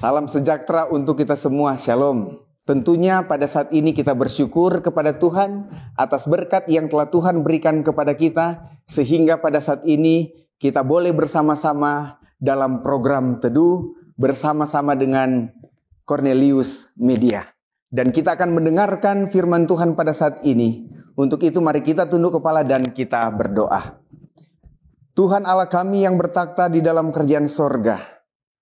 Salam sejahtera untuk kita semua, Shalom. Tentunya pada saat ini kita bersyukur kepada Tuhan atas berkat yang telah Tuhan berikan kepada kita, sehingga pada saat ini kita boleh bersama-sama dalam program Teduh bersama-sama dengan Cornelius Media. Dan kita akan mendengarkan firman Tuhan pada saat ini. Untuk itu mari kita tunduk kepala dan kita berdoa. Tuhan Allah kami yang bertakhta di dalam kerajaan sorga,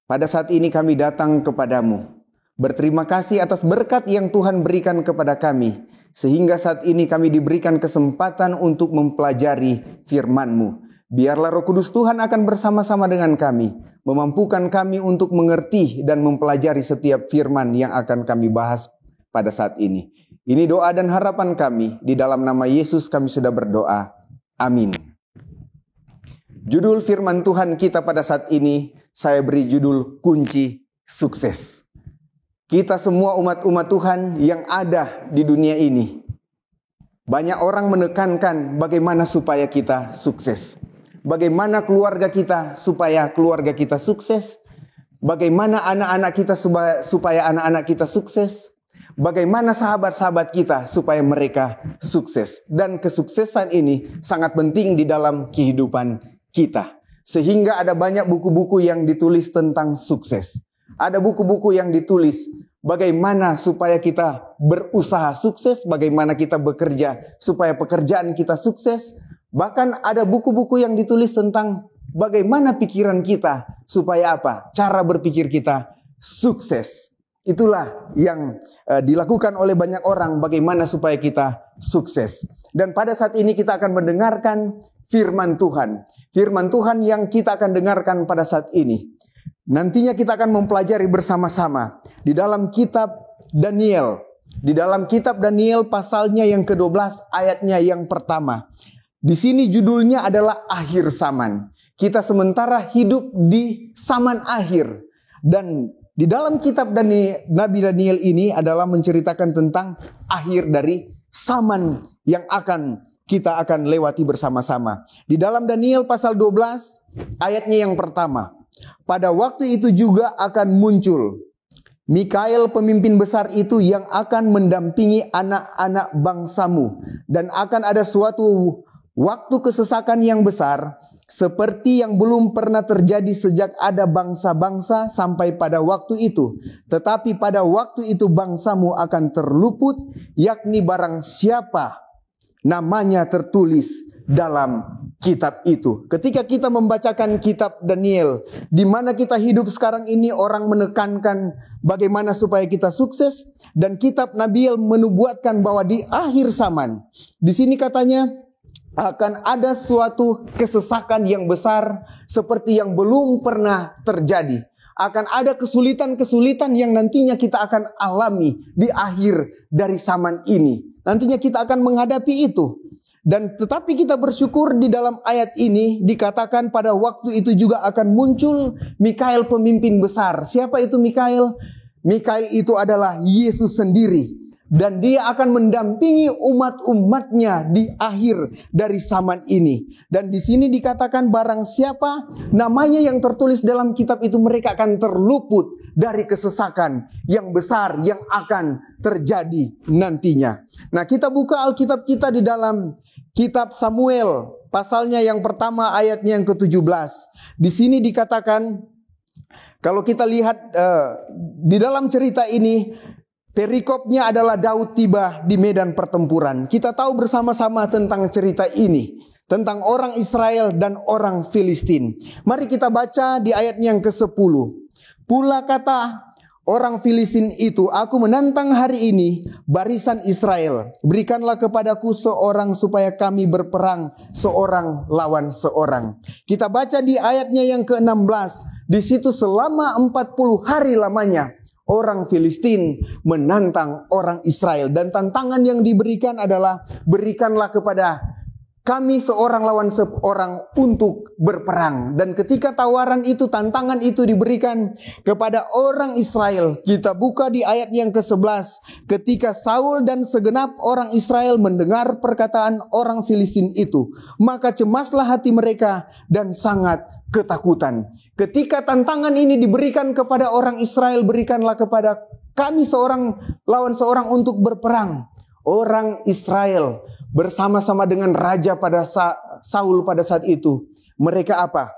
pada saat ini kami datang kepadamu. Berterima kasih atas berkat yang Tuhan berikan kepada kami, sehingga saat ini kami diberikan kesempatan untuk mempelajari firman-Mu. Biarlah Roh Kudus Tuhan akan bersama-sama dengan kami, memampukan kami untuk mengerti dan mempelajari setiap firman yang akan kami bahas pada saat ini. Ini doa dan harapan kami, di dalam nama Yesus kami sudah berdoa. Amin. Judul firman Tuhan kita pada saat ini, saya beri judul kunci sukses. Kita semua umat-umat Tuhan yang ada di dunia ini, banyak orang menekankan bagaimana supaya kita sukses. Bagaimana keluarga kita supaya keluarga kita sukses. Bagaimana anak-anak kita supaya anak-anak kita sukses. Bagaimana sahabat-sahabat kita supaya mereka sukses. Dan kesuksesan ini sangat penting di dalam kehidupan kita. Sehingga ada banyak buku-buku yang ditulis tentang sukses. Ada buku-buku yang ditulis bagaimana supaya kita berusaha sukses, bagaimana kita bekerja supaya pekerjaan kita sukses. Bahkan ada buku-buku yang ditulis tentang bagaimana pikiran kita supaya apa? Cara berpikir kita sukses. Itulah yang dilakukan oleh banyak orang, bagaimana supaya kita sukses. Dan pada saat ini kita akan mendengarkan firman Tuhan. Firman Tuhan yang kita akan dengarkan pada saat ini. Nantinya kita akan mempelajari bersama-sama di dalam kitab Daniel. Di dalam kitab Daniel pasalnya yang ke-12 ayatnya yang pertama. Di sini judulnya adalah akhir zaman. Kita sementara hidup di zaman akhir. Dan di dalam kitab Nabi Daniel ini adalah menceritakan tentang akhir dari zaman yang kita akan lewati bersama-sama. Di dalam Daniel pasal 12 ayatnya yang pertama. Pada waktu itu juga akan muncul Mikael pemimpin besar itu yang akan mendampingi anak-anak bangsamu. Dan akan ada suatu waktu kesesakan yang besar, seperti yang belum pernah terjadi sejak ada bangsa-bangsa sampai pada waktu itu. Tetapi pada waktu itu bangsamu akan terluput, yakni barang siapa namanya tertulis dalam kitab itu. Ketika kita membacakan kitab Daniel, di mana kita hidup sekarang ini, orang menekankan bagaimana supaya kita sukses. Dan kitab Daniel menubuatkan bahwa di akhir zaman, di sini katanya, akan ada suatu kesesakan yang besar seperti yang belum pernah terjadi. Akan ada kesulitan-kesulitan yang nantinya kita akan alami di akhir dari zaman ini. Nantinya kita akan menghadapi itu. Dan tetapi kita bersyukur di dalam ayat ini dikatakan pada waktu itu juga akan muncul Mikael pemimpin besar. Siapa itu Mikael? Mikael itu adalah Yesus sendiri. Dan dia akan mendampingi umat-umatnya di akhir dari zaman ini. Dan di sini dikatakan barang siapa namanya yang tertulis dalam kitab itu, mereka akan terluput dari kesesakan yang besar yang akan terjadi nantinya. Nah, kita buka Alkitab kita di dalam kitab Samuel pasalnya yang pertama ayatnya yang ke-17. Di sini dikatakan, kalau kita lihat di dalam cerita ini, perikopnya adalah Daud tiba di medan pertempuran. Kita tahu bersama-sama tentang cerita ini, tentang orang Israel dan orang Filistin. Mari kita baca di ayat yang ke-10. Pula kata orang Filistin itu, aku menantang hari ini barisan Israel. Berikanlah kepadaku seorang supaya kami berperang seorang lawan seorang. Kita baca di ayatnya yang ke-16. Di situ selama 40 hari lamanya orang Filistin menantang orang Israel. Dan tantangan yang diberikan adalah, berikanlah kepada kami seorang lawan seorang untuk berperang. Dan ketika tawaran itu, tantangan itu diberikan kepada orang Israel, kita buka di ayat yang ke-11. Ketika Saul dan segenap orang Israel mendengar perkataan orang Filistin itu, maka cemaslah hati mereka dan sangat ketakutan. Ketika tantangan ini diberikan kepada orang Israel, berikanlah kepada kami seorang lawan seorang untuk berperang. Orang Israel bersama-sama dengan raja pada Saul pada saat itu, mereka apa?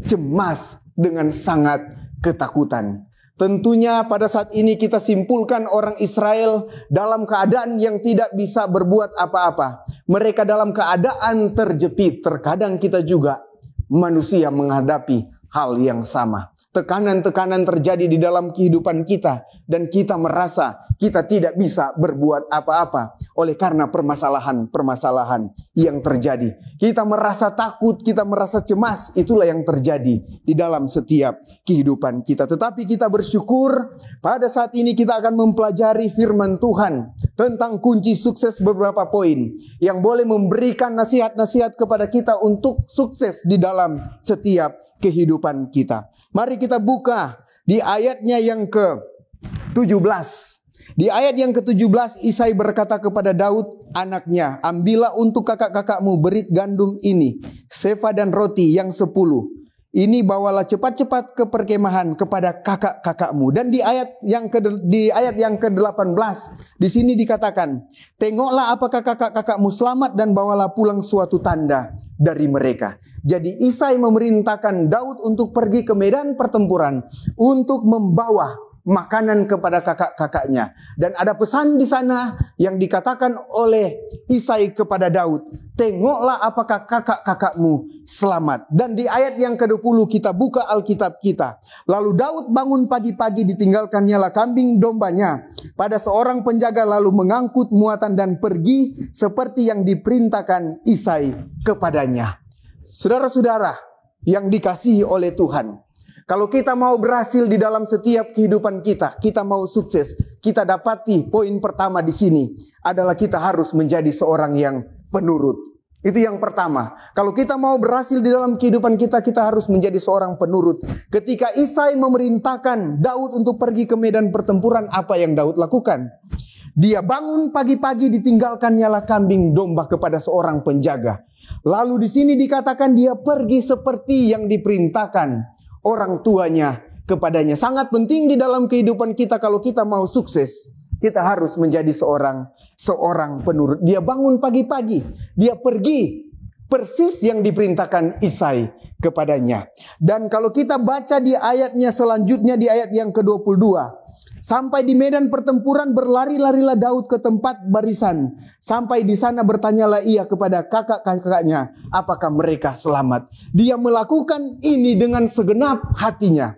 Cemas dengan sangat ketakutan. Tentunya pada saat ini kita simpulkan orang Israel dalam keadaan yang tidak bisa berbuat apa-apa. Mereka dalam keadaan terjepit. Terkadang kita juga manusia menghadapi hal yang sama. Tekanan-tekanan terjadi di dalam kehidupan kita dan kita merasa kita tidak bisa berbuat apa-apa oleh karena permasalahan-permasalahan yang terjadi. Kita merasa takut, kita merasa cemas, itulah yang terjadi di dalam setiap kehidupan kita. Tetapi kita bersyukur pada saat ini kita akan mempelajari firman Tuhan tentang kunci sukses beberapa poin yang boleh memberikan nasihat-nasihat kepada kita untuk sukses di dalam setiap kehidupan kita. Mari kita buka di ayatnya yang ke-17. Di ayat yang ke-17 Isai berkata kepada Daud anaknya, ambillah untuk kakak-kakakmu berit gandum ini, sefa dan roti yang 10. Ini bawalah cepat-cepat ke perkemahan kepada kakak-kakakmu. Dan di ayat yang ke-18 di sini dikatakan, tengoklah apakah kakak-kakakmu selamat dan bawalah pulang suatu tanda dari mereka. Jadi Isai memerintahkan Daud untuk pergi ke medan pertempuran untuk membawa makanan kepada kakak-kakaknya. Dan ada pesan di sana yang dikatakan oleh Isai kepada Daud, tengoklah apakah kakak-kakakmu selamat. Dan di ayat yang ke-20 kita buka Alkitab kita. Lalu Daud bangun pagi-pagi, ditinggalkannya lah kambing dombanya pada seorang penjaga, lalu mengangkut muatan dan pergi seperti yang diperintahkan Isai kepadanya. Saudara-saudara yang dikasihi oleh Tuhan, kalau kita mau berhasil di dalam setiap kehidupan kita, kita mau sukses, kita dapati poin pertama di sini adalah kita harus menjadi seorang yang penurut. Itu yang pertama. Kalau kita mau berhasil di dalam kehidupan kita, kita harus menjadi seorang penurut. Ketika Isai memerintahkan Daud untuk pergi ke medan pertempuran, apa yang Daud lakukan? Dia bangun pagi-pagi, ditinggalkannya lah kambing domba kepada seorang penjaga. Lalu di sini dikatakan dia pergi seperti yang diperintahkan orang tuanya kepadanya. Sangat penting di dalam kehidupan kita kalau kita mau sukses. Kita harus menjadi seorang penurut. Dia bangun pagi-pagi, dia pergi persis yang diperintahkan Isai kepadanya. Dan kalau kita baca di ayatnya selanjutnya, di ayat yang ke-22. Sampai di medan pertempuran berlari-larilah Daud ke tempat barisan. Sampai di sana bertanyalah ia kepada kakak-kakaknya, apakah mereka selamat. Dia melakukan ini dengan segenap hatinya.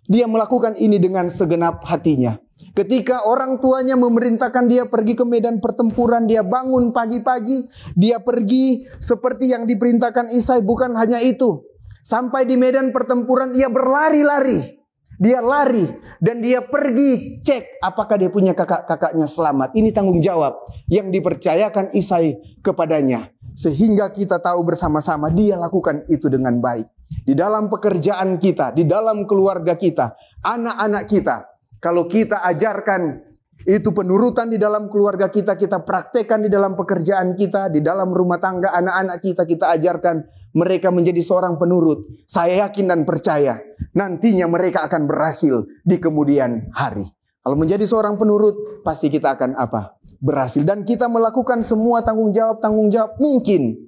Dia melakukan ini dengan segenap hatinya. Ketika orang tuanya memerintahkan dia pergi ke medan pertempuran, dia bangun pagi-pagi, dia pergi seperti yang diperintahkan Isai. Bukan hanya itu, sampai di medan pertempuran ia berlari-lari. Dia lari dan dia pergi cek apakah dia punya kakak-kakaknya selamat. Ini tanggung jawab yang dipercayakan Isai kepadanya. Sehingga kita tahu bersama-sama dia lakukan itu dengan baik. Di dalam pekerjaan kita, di dalam keluarga kita, anak-anak kita. Kalau kita ajarkan itu penurutan di dalam keluarga kita, kita praktekkan di dalam pekerjaan kita, di dalam rumah tangga anak-anak kita, kita ajarkan mereka menjadi seorang penurut. Saya yakin dan percaya nantinya mereka akan berhasil di kemudian hari. Kalau menjadi seorang penurut, pasti kita akan berhasil. Dan kita melakukan semua tanggung jawab mungkin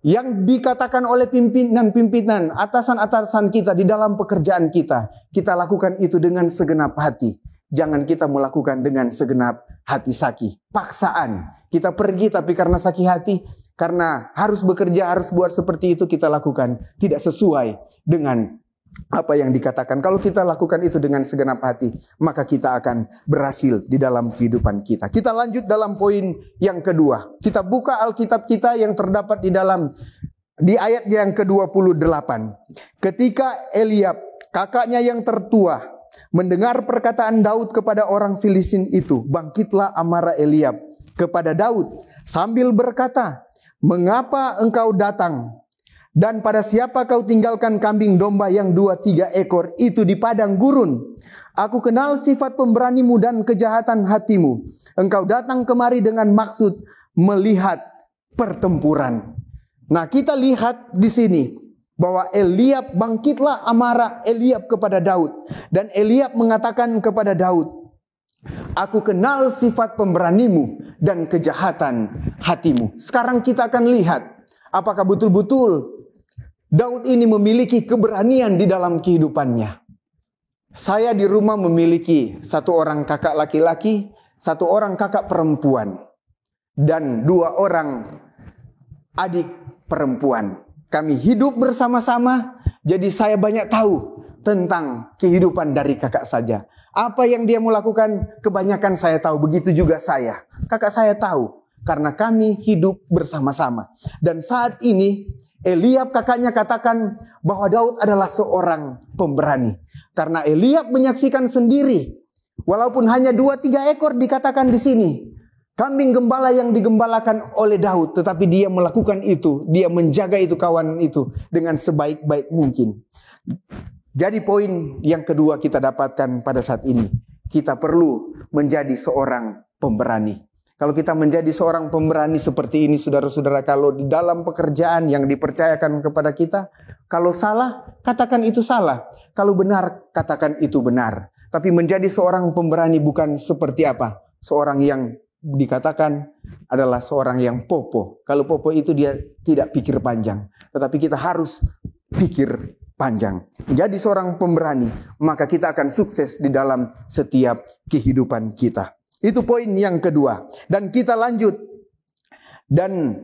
yang dikatakan oleh pimpinan, atasan-atasan kita di dalam pekerjaan kita. Kita lakukan itu dengan segenap hati. Jangan kita melakukan dengan segenap hati sakit. Paksaan. Kita pergi tapi karena sakit hati, karena harus bekerja, harus buat seperti itu, kita lakukan tidak sesuai dengan apa yang dikatakan. Kalau kita lakukan itu dengan segenap hati, maka kita akan berhasil di dalam kehidupan kita. Kita lanjut dalam poin yang kedua. Kita buka Alkitab kita yang terdapat di ayat yang ke-28. Ketika Eliab, kakaknya yang tertua, mendengar perkataan Daud kepada orang Filistin itu, bangkitlah amarah Eliab kepada Daud sambil berkata, mengapa engkau datang? Dan pada siapa kau tinggalkan kambing domba yang 2-3 ekor itu di padang gurun? Aku kenal sifat pemberanimu dan kejahatan hatimu. Engkau datang kemari dengan maksud melihat pertempuran. Nah, kita lihat di sini bahwa Eliab, bangkitlah amarah Eliab kepada Daud. Dan Eliab mengatakan kepada Daud, aku kenal sifat pemberanimu dan kejahatan hatimu. Sekarang kita akan lihat apakah betul-betul Daud ini memiliki keberanian di dalam kehidupannya. Saya di rumah memiliki 1 orang kakak laki-laki, 1 orang kakak perempuan, dan 2 orang adik perempuan. Kami hidup bersama-sama, jadi saya banyak tahu tentang kehidupan dari kakak saja. Apa yang dia mau lakukan, kebanyakan saya tahu. Begitu juga saya. Kakak saya tahu, karena kami hidup bersama-sama. Dan saat ini, Eliab kakaknya katakan bahwa Daud adalah seorang pemberani. Karena Eliab menyaksikan sendiri, walaupun hanya 2-3 ekor dikatakan di sini, kambing gembala yang digembalakan oleh Daud, tetapi dia melakukan itu, dia menjaga itu kawan itu dengan sebaik-baik mungkin. Jadi poin yang kedua kita dapatkan pada saat ini, kita perlu menjadi seorang pemberani. Kalau kita menjadi seorang pemberani seperti ini, saudara-saudara, kalau di dalam pekerjaan yang dipercayakan kepada kita, kalau salah, katakan itu salah. Kalau benar, katakan itu benar. Tapi menjadi seorang pemberani bukan seperti apa? Seorang yang dikatakan adalah seorang yang popo. Kalau popo itu dia tidak pikir panjang. Tetapi kita harus pikir panjang. Menjadi seorang pemberani, maka kita akan sukses di dalam setiap kehidupan kita. Itu poin yang kedua. Dan kita lanjut. Dan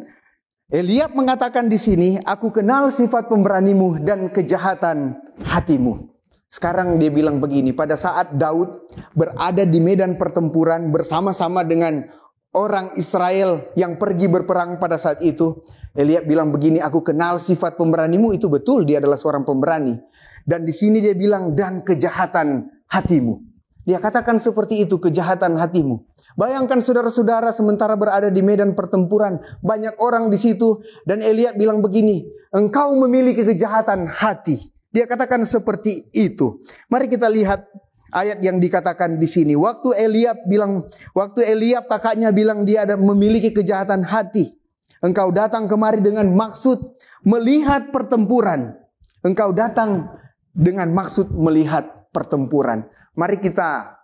Eliab mengatakan di sini, aku kenal sifat pemberanimu dan kejahatan hatimu. Sekarang dia bilang begini, pada saat Daud berada di medan pertempuran bersama-sama dengan orang Israel yang pergi berperang pada saat itu, Eliab bilang begini, aku kenal sifat pemberanimu. Itu betul, dia adalah seorang pemberani. Dan di sini dia bilang, dan kejahatan hatimu. Dia katakan seperti itu, kejahatan hatimu. Bayangkan saudara-saudara sementara berada di medan pertempuran, banyak orang di situ, dan Eliab bilang begini, engkau memiliki kejahatan hati. Dia katakan seperti itu. Mari kita lihat ayat yang dikatakan di sini. Waktu Eliab kakaknya bilang dia ada memiliki kejahatan hati. Engkau datang kemari dengan maksud melihat pertempuran. Engkau datang dengan maksud melihat pertempuran. Mari kita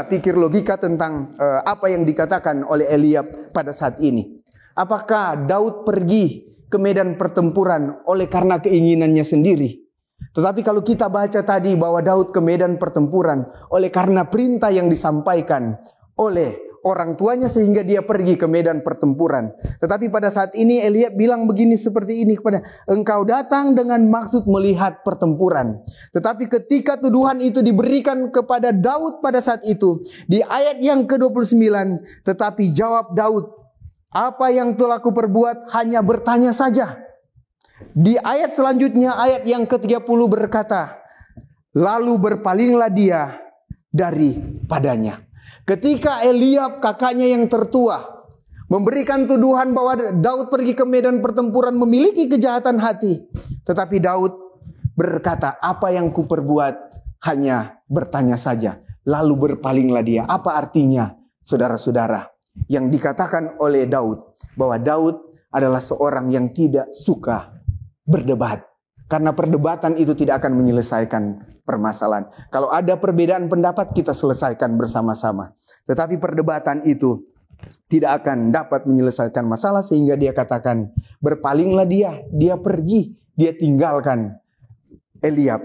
pikir logika tentang apa yang dikatakan oleh Eliab pada saat ini. Apakah Daud pergi ke medan pertempuran oleh karena keinginannya sendiri? Tetapi kalau kita baca tadi bahwa Daud ke medan pertempuran oleh karena perintah yang disampaikan oleh orang tuanya sehingga dia pergi ke medan pertempuran. Tetapi pada saat ini Eliab bilang begini seperti ini kepada, engkau datang dengan maksud melihat pertempuran. Tetapi ketika tuduhan itu diberikan kepada Daud pada saat itu, di ayat yang ke-29, tetapi jawab Daud, apa yang telah aku perbuat hanya bertanya saja. Di ayat selanjutnya, ayat yang ke-30 berkata, lalu berpalinglah dia daripadanya. Ketika Eliab kakaknya yang tertua memberikan tuduhan bahwa Daud pergi ke medan pertempuran memiliki kejahatan hati, tetapi Daud berkata, apa yang kuperbuat hanya bertanya saja. Lalu berpalinglah dia. Apa artinya, saudara-saudara? Yang dikatakan oleh Daud, bahwa Daud adalah seorang yang tidak suka berdebat. Karena perdebatan itu tidak akan menyelesaikan permasalahan. Kalau ada perbedaan pendapat, kita selesaikan bersama-sama. Tetapi perdebatan itu tidak akan dapat menyelesaikan masalah, sehingga dia katakan, berpalinglah dia pergi, dia tinggalkan Eliab.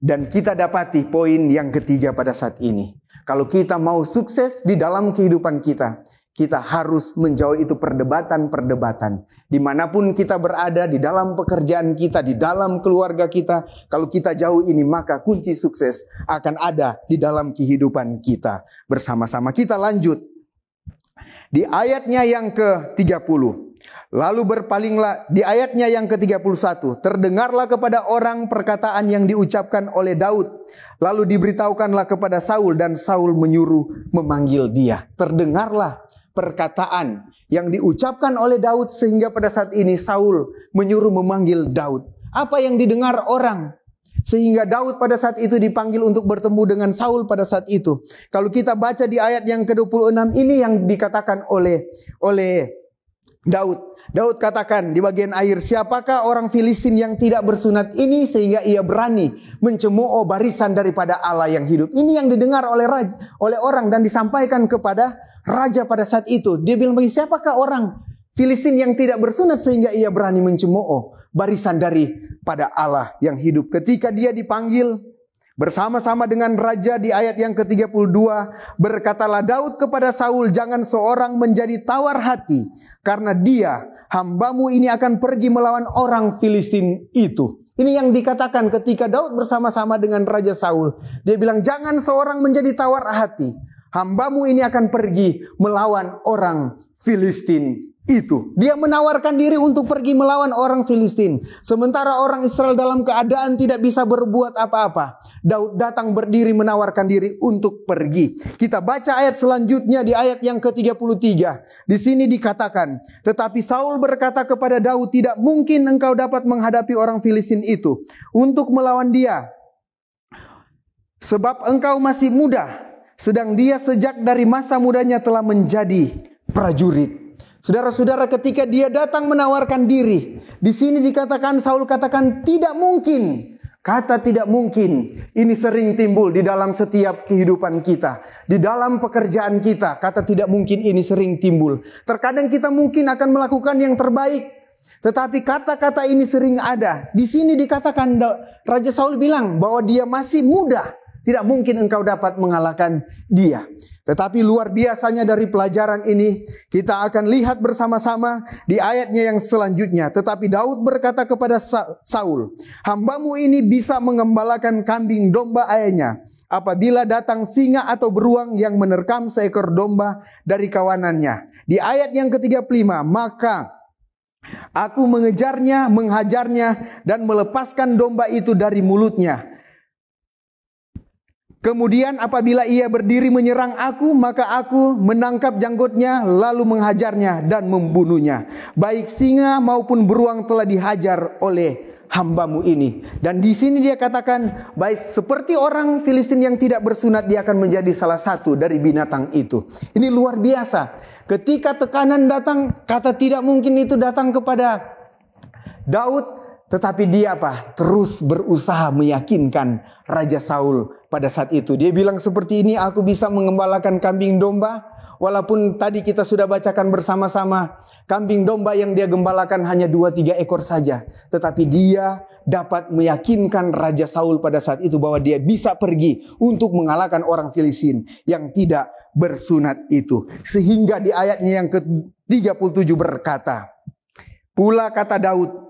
Dan kita dapati poin yang ketiga pada saat ini. Kalau kita mau sukses di dalam kehidupan kita, kita harus menjauhi itu perdebatan-perdebatan. Dimanapun kita berada, di dalam pekerjaan kita, di dalam keluarga kita, kalau kita jauh ini, maka kunci sukses akan ada di dalam kehidupan kita bersama-sama. Kita lanjut. Di ayatnya yang ke-30. Lalu berpalinglah, di ayatnya yang ke-31. Terdengarlah kepada orang perkataan yang diucapkan oleh Daud. Lalu diberitahukanlah kepada Saul, dan Saul menyuruh memanggil dia. Terdengarlah perkataan yang diucapkan oleh Daud sehingga pada saat ini Saul menyuruh memanggil Daud. Apa yang didengar orang sehingga Daud pada saat itu dipanggil untuk bertemu dengan Saul pada saat itu. Kalau kita baca di ayat yang ke-26 ini yang dikatakan oleh Daud katakan di bagian akhir, siapakah orang Filistin yang tidak bersunat ini sehingga ia berani mencemooh barisan daripada Allah yang hidup. Ini yang didengar oleh orang dan disampaikan kepada raja pada saat itu. Dia bilang, bagi siapakah orang Filistin yang tidak bersunat sehingga ia berani mencemooh barisan daripada Allah yang hidup. Ketika dia dipanggil bersama-sama dengan raja di ayat yang ke-32, berkatalah Daud kepada Saul, jangan seorang menjadi tawar hati, karena dia, hambamu ini akan pergi melawan orang Filistin itu. Ini yang dikatakan ketika Daud bersama-sama dengan Raja Saul. Dia bilang, jangan seorang menjadi tawar hati, hambamu ini akan pergi melawan orang Filistin itu. Dia menawarkan diri untuk pergi melawan orang Filistin. Sementara orang Israel dalam keadaan tidak bisa berbuat apa-apa. Daud datang berdiri menawarkan diri untuk pergi. Kita baca ayat selanjutnya di ayat yang ke-33. Di sini dikatakan, tetapi Saul berkata kepada Daud, tidak mungkin engkau dapat menghadapi orang Filistin itu untuk melawan dia. Sebab engkau masih muda, sedang dia sejak dari masa mudanya telah menjadi prajurit. Saudara-saudara, ketika dia datang menawarkan diri, di sini dikatakan Saul katakan tidak mungkin. Kata tidak mungkin ini sering timbul di dalam setiap kehidupan kita, di dalam pekerjaan kita. Kata tidak mungkin ini sering timbul. Terkadang kita mungkin akan melakukan yang terbaik, tetapi kata-kata ini sering ada. Di sini dikatakan Raja Saul bilang bahwa dia masih muda, tidak mungkin engkau dapat mengalahkan dia. Tetapi luar biasanya dari pelajaran ini, kita akan lihat bersama-sama di ayatnya yang selanjutnya. Tetapi Daud berkata kepada Saul, hambamu ini bisa mengembalakan kambing domba ayahnya, apabila datang singa atau beruang yang menerkam seekor domba dari kawanannya. Di ayat yang ke-35, maka aku mengejarnya, menghajarnya, dan melepaskan domba itu dari mulutnya. Kemudian apabila ia berdiri menyerang aku, maka aku menangkap janggutnya, lalu menghajarnya dan membunuhnya. Baik singa maupun beruang telah dihajar oleh hambamu ini. Dan di sini dia katakan, baik seperti orang Filistin yang tidak bersunat, dia akan menjadi salah satu dari binatang itu. Ini luar biasa. Ketika tekanan datang, kata tidak mungkin itu datang kepada Daud. Tetapi dia terus berusaha meyakinkan Raja Saul pada saat itu. Dia bilang seperti ini, aku bisa mengembalakan kambing domba. Walaupun tadi kita sudah bacakan bersama-sama, kambing domba yang dia gembalakan hanya 2-3 ekor saja. Tetapi dia dapat meyakinkan Raja Saul pada saat itu bahwa dia bisa pergi untuk mengalahkan orang Filistin yang tidak bersunat itu. Sehingga di ayatnya yang ke-37 berkata, pula kata Daud,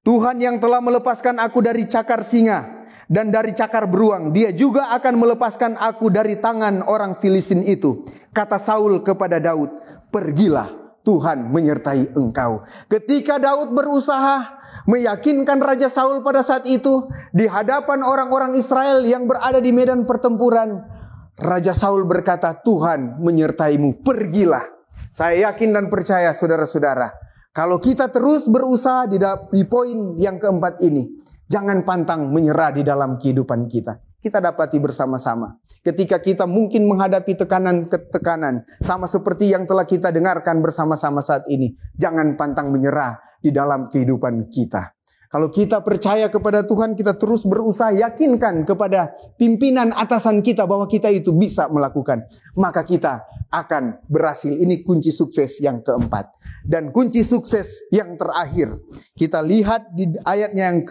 Tuhan yang telah melepaskan aku dari cakar singa dan dari cakar beruang, dia juga akan melepaskan aku dari tangan orang Filistin itu. Kata Saul kepada Daud, pergilah, Tuhan menyertai engkau. Ketika Daud berusaha meyakinkan Raja Saul pada saat itu, di hadapan orang-orang Israel yang berada di medan pertempuran, Raja Saul berkata, Tuhan menyertaimu, pergilah. Saya yakin dan percaya saudara-saudara, kalau kita terus berusaha di poin yang keempat ini, jangan pantang menyerah di dalam kehidupan kita. Kita dapati bersama-sama. Ketika kita mungkin menghadapi tekanan, sama seperti yang telah kita dengarkan bersama-sama saat ini, jangan pantang menyerah di dalam kehidupan kita. Kalau kita percaya kepada Tuhan, kita terus berusaha yakinkan kepada pimpinan atasan kita bahwa kita itu bisa melakukan. Maka kita akan berhasil. Ini kunci sukses yang keempat. Dan kunci sukses yang terakhir, kita lihat di ayatnya yang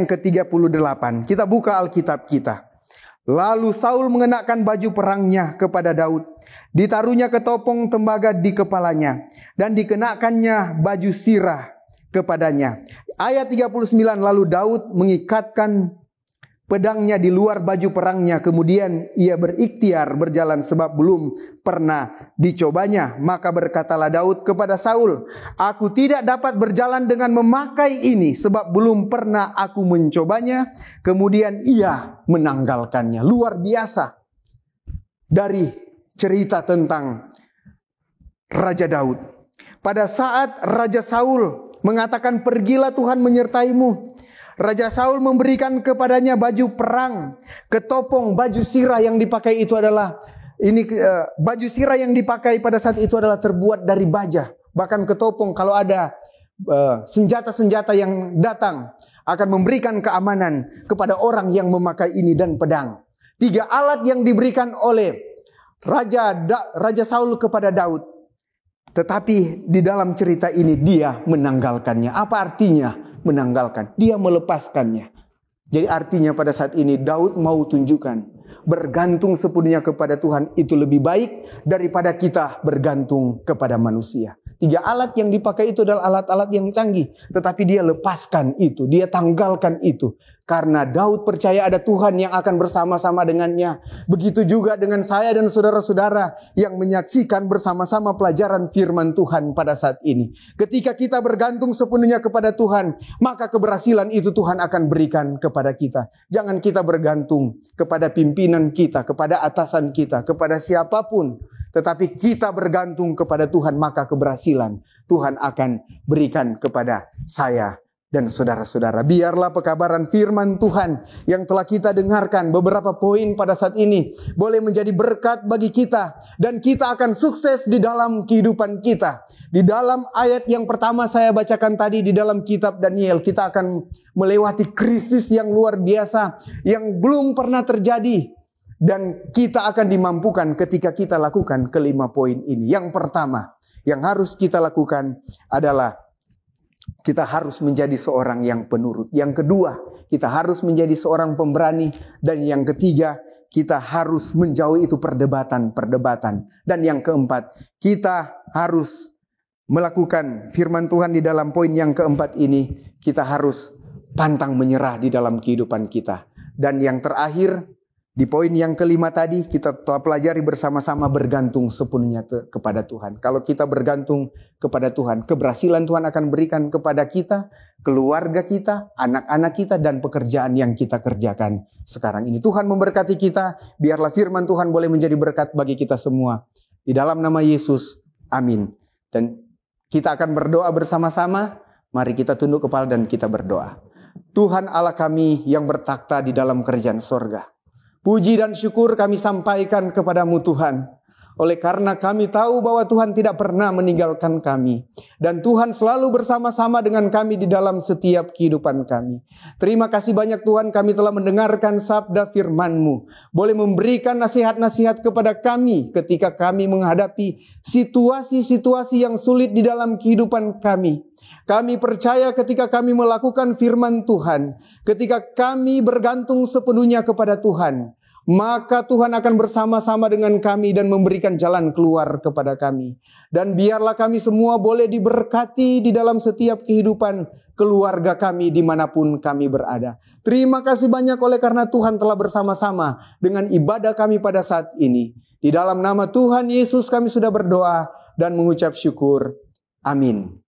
ke-38. Kita buka Alkitab kita. Lalu Saul mengenakan baju perangnya kepada Daud. Ditaruhnya ketopong tembaga di kepalanya. Dan dikenakannya baju sirah kepadanya. Ayat 39, lalu Daud mengikatkan pedangnya di luar baju perangnya. Kemudian ia berikhtiar berjalan sebab belum pernah dicobanya. Maka berkatalah Daud kepada Saul, aku tidak dapat berjalan dengan memakai ini sebab belum pernah aku mencobanya. Kemudian ia menanggalkannya. Luar biasa dari cerita tentang Raja Daud. Pada saat Raja Saul mengatakan pergilah Tuhan menyertaimu, Raja Saul memberikan kepadanya baju perang, ketopong, baju sirah yang dipakai itu adalah Ini baju sirah yang dipakai pada saat itu adalah terbuat dari baja. Bahkan ketopong kalau ada senjata-senjata yang datang akan memberikan keamanan kepada orang yang memakai ini, dan pedang. 3 alat yang diberikan oleh Raja Saul kepada Daud. Tetapi di dalam cerita ini dia menanggalkannya. Apa artinya menanggalkan? Dia melepaskannya. Jadi artinya pada saat ini Daud mau tunjukkan bergantung sepenuhnya kepada Tuhan itu lebih baik daripada kita bergantung kepada manusia. 3 alat yang dipakai itu adalah alat-alat yang canggih. Tetapi dia lepaskan itu, dia tanggalkan itu. Karena Daud percaya ada Tuhan yang akan bersama-sama dengannya. Begitu juga dengan saya dan saudara-saudara yang menyaksikan bersama-sama pelajaran firman Tuhan pada saat ini. Ketika kita bergantung sepenuhnya kepada Tuhan, maka keberhasilan itu Tuhan akan berikan kepada kita. Jangan kita bergantung kepada pimpinan kita, kepada atasan kita, kepada siapapun. Tetapi kita bergantung kepada Tuhan, maka keberhasilan Tuhan akan berikan kepada saya dan saudara-saudara. Biarlah pekabaran firman Tuhan yang telah kita dengarkan beberapa poin pada saat ini boleh menjadi berkat bagi kita, dan kita akan sukses di dalam kehidupan kita. Di dalam ayat yang pertama saya bacakan tadi di dalam kitab Daniel, kita akan melewati krisis yang luar biasa yang belum pernah terjadi, dan kita akan dimampukan ketika kita lakukan ke-5 poin ini. Yang pertama yang harus kita lakukan adalah kita harus menjadi seorang yang penurut. Yang kedua, kita harus menjadi seorang pemberani. Dan yang ketiga, kita harus menjauhi itu perdebatan. Dan yang keempat, kita harus melakukan firman Tuhan di dalam poin yang keempat ini. Kita harus pantang menyerah di dalam kehidupan kita. Dan yang terakhir, di poin yang kelima tadi kita telah pelajari bersama-sama bergantung sepenuhnya kepada Tuhan. Kalau kita bergantung kepada Tuhan, keberhasilan Tuhan akan berikan kepada kita, keluarga kita, anak-anak kita, dan pekerjaan yang kita kerjakan sekarang ini. Tuhan memberkati kita, biarlah firman Tuhan boleh menjadi berkat bagi kita semua. Di dalam nama Yesus, amin. Dan kita akan berdoa bersama-sama. Mari kita tunduk kepala dan kita berdoa. Tuhan Allah kami yang bertakhta di dalam kerajaan sorga, puji dan syukur kami sampaikan kepadamu Tuhan. Oleh karena kami tahu bahwa Tuhan tidak pernah meninggalkan kami. Dan Tuhan selalu bersama-sama dengan kami di dalam setiap kehidupan kami. Terima kasih banyak Tuhan, kami telah mendengarkan sabda firman-Mu. Boleh memberikan nasihat-nasihat kepada kami ketika kami menghadapi situasi-situasi yang sulit di dalam kehidupan kami. Kami percaya ketika kami melakukan firman Tuhan, ketika kami bergantung sepenuhnya kepada Tuhan, maka Tuhan akan bersama-sama dengan kami dan memberikan jalan keluar kepada kami. Dan biarlah kami semua boleh diberkati di dalam setiap kehidupan keluarga kami dimanapun kami berada. Terima kasih banyak oleh karena Tuhan telah bersama-sama dengan ibadah kami pada saat ini. Di dalam nama Tuhan Yesus kami sudah berdoa dan mengucap syukur. Amin.